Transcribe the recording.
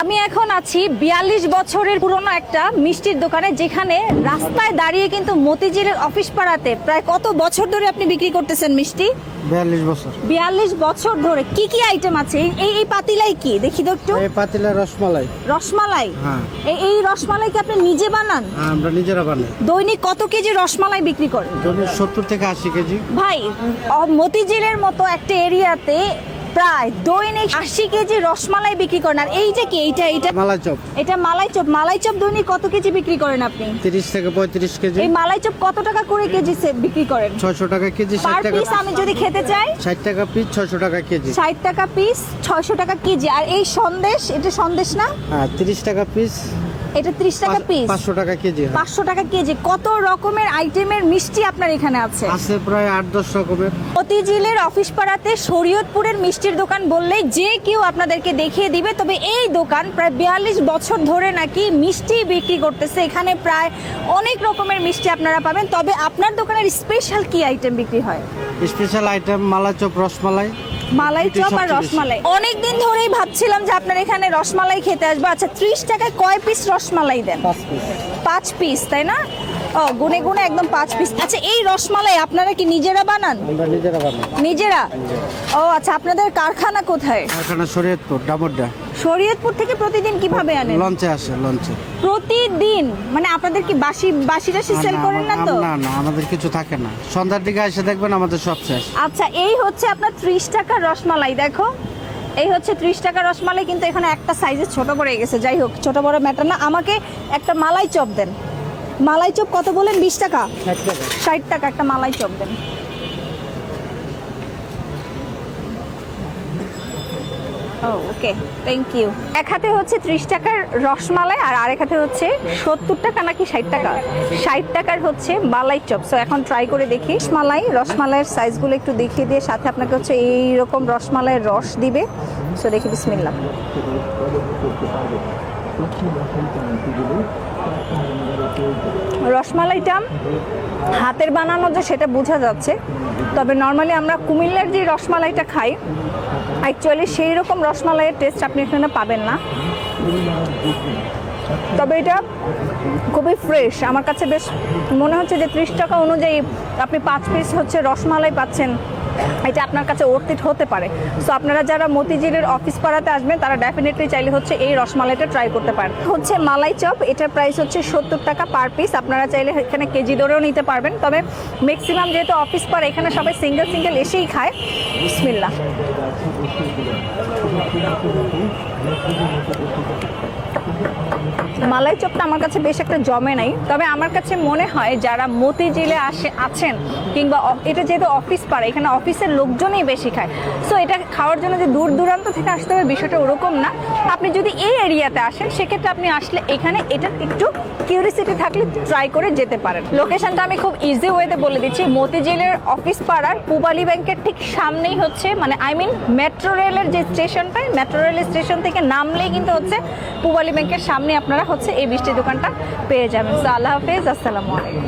আমি এখন আছি ৪২ বছরের পুরনো একটা মিষ্টির দোকানে, যেখানে রাস্তায় দাঁড়িয়ে কিন্তু মতিঝিলের অফিস পাড়াতে প্রায় কত বছর ধরে আপনি বিক্রি করতেছেন মিষ্টি? ৪২ বছর। ৪২ বছর ধরে কি কি আইটেম আছে? এই পাতিলাই কি দেখি তো একটু। এই পাতিলা রসমালাই। রসমালাই? হ্যাঁ। এই রসমালাই কি আপনি নিজে বানান? হ্যাঁ, আমরা নিজেরা বানাই। দৈনিক কত কেজি রসমালাই বিক্রি করেন? দৈনিক ৭০ থেকে ৮০ কেজি। ভাই, মতিঝিলের মতো একটা এরিয়াতে প্রায় দৈনিক ৮০ কেজি রসমালাই বিক্রি করেন। আর এই যে কি এইটা মালাই চপ। এটা মালাই চপ। মালাই চপ দৈনিক কত কেজি বিক্রি করেন আপনি? ৩০ থেকে ৩৫ কেজি। এই মালাই চপ কত টাকা করে কেজি বিক্রি করেন? ৬০০ টাকা কেজি। পার ৬০ টাকা পিস আমি যদি খেতে চাই? ৬০ টাকা পিস, ৬০০ টাকা কেজি। ৬০ টাকা পিস, ৬০০ টাকা কেজি। আর এই সন্দেশ, এটা সন্দেশ না? হ্যাঁ, ৩০ টাকা পিস। এটা ৩০ টাকা পিস। ৫০০ টাকা কেজি। ৫০০ টাকা কেজি। কত রকমের আইটেমের মিষ্টি আপনার এখানে আছে? আছে প্রায় ৮-১০ রকমের। মতিঝিলের অফিস পাড়াতে শরীয়তপুরের মিষ্টির দোকান বললেই যে কেউ আপনাদেরকে দেখিয়ে দিবে। তবে এই দোকান প্রায় ৪২ বছর ধরে নাকি মিষ্টি বিক্রি করতেছে। এখানে প্রায় অনেক রকমের মিষ্টি আপনারা পাবেন। তবে আপনার দোকানের স্পেশাল কি আইটেম বিক্রি হয়? স্পেশাল আইটেম মালাই চপ, রসমালাই। মালাই চপ আর সবচেয়ে বেশি। রসমালাই। অনেকদিন ধরেই ভাবছিলাম যে আপনার এখানে রসমালাই খেতে আসবো। আচ্ছা, ৩০ টাকায় কয় পিস রসমালাই দেন? ৫ পিস। ৫ পিস, তাই না? ও, গুনে গুনে একদম ৫ পিস। আচ্ছা, এই রসমালাই আপনারা কি নিজেরা বানান? আমরা নিজেরা বানাই। নিজেরা? ও আচ্ছা, আপনাদের কারখানা কোথায়? কারখানা শরীয়তপুর, ডামুড্ডা। শরীয়তপুর থেকে প্রতিদিন কিভাবে আনেন? লঞ্চে আসে, লঞ্চে। প্রতিদিন? মানে আপনাদের কি বাসি সেল করেন না তো? না না, আমাদের কিছু থাকে না। সন্ধ্যার দিকে এসে দেখবেন আমাদের সব শেষ। আচ্ছা, এই হচ্ছে আপনার ৩০ টাকার রসমালাই। দেখো, এই হচ্ছে ৩০ টাকার রসমালাই, কিন্তু এখানে একটা সাইজে ছোট পড়ে গেছে। যাই হোক, ছোট বড় ম্যাটার না। আমাকে একটা মালাই চপ দেন। মালাই চপ কত বলেন? ২০ টাকা? ৬০ টাকা। ৬০ টাকা একটা মালাই চপ দেন। Okay, thank you. এক হাতে হচ্ছে ৩০ টাকার রসমালাই, আর আরেক হাতে হচ্ছে ৭০ টাকা নাকি ৬০ টাকা, ৬০ টাকার হচ্ছে মালাই চপ। সো এখন ট্রাই করে দেখি। রসমালাইয়ের সাইজগুলো একটু দেখিয়ে দিয়ে সাথে আপনাকে হচ্ছে এইরকম রসমালাইয়ের রস দিবে। সো দেখি, বিসমিল্লাহ। রসমালাইটা হাতের বানানো যে সেটা বোঝা যাচ্ছে, তবে নর্মালি আমরা কুমিল্লার যে রসমালাইটা খাই, অ্যাকচুয়ালি সেই রকম রসমালাইয়ের টেস্ট আপনি এখানে পাবেন না। তবে এটা খুবই ফ্রেশ। আমার কাছে বেশ মনে হচ্ছে যে ৩০ টাকা অনুযায়ী আপনি ৫ পিস হচ্ছে রসমালাই পাচ্ছেন, এটা আপনার কাছে অর্থিত হতে পারে। সো আপনারা যারা মতিঝিলের অফিস পাড়াতে আসবেন তারা ডেফিনেটলি চাইলে হচ্ছে এই রসমালাইটা ট্রাই করতে পারেন। হচ্ছে মালাই চপ, এটার প্রাইস হচ্ছে ৭০ টাকা পার পিস। আপনারা চাইলে এখানে কেজি দরেও নিতে পারবেন। তবে ম্যাক্সিমাম যেহেতু অফিস পাড়া, এখানে সবাই সিঙ্গেল এসেই খায়। বিসমিল্লাহ। মালাই চপটা আমার কাছে বেশ একটা জমে নাই। তবে আমার কাছে মনে হয় যারা মতিঝিলে আছেন, কিংবা এটা যেহেতু অফিস পাড়া, এখানে অফিসের লোকজনই বেশি খায়। সো এটা খাওয়ার জন্য যে দূর দূরান্ত থেকে আসতে হবে বিষয়টা ওরকম না। আপনি যদি এই এরিয়াতে আসেন, সেক্ষেত্রে আপনি আসলে এখানে এটা একটু কিউরিসিটি থাকলে ট্রাই করে যেতে পারেন। লোকেশনটা আমি খুব ইজি ওয়েতে বলে দিচ্ছি। মতিঝিলের অফিস পাড়ার পূবালী ব্যাংকের ঠিক সামনেই হচ্ছে, মানে মেট্রো রেলের যে স্টেশনটা, মেট্রো রেল স্টেশন থেকে নামলেই কিন্তু হচ্ছে পূবালী ব্যাংকের সামনে আপনারা হচ্ছে এই মিষ্টির দোকানটা পেয়ে যাবেন। সো আল্লাহ হাফেজ, আসসালামু আলাইকুম।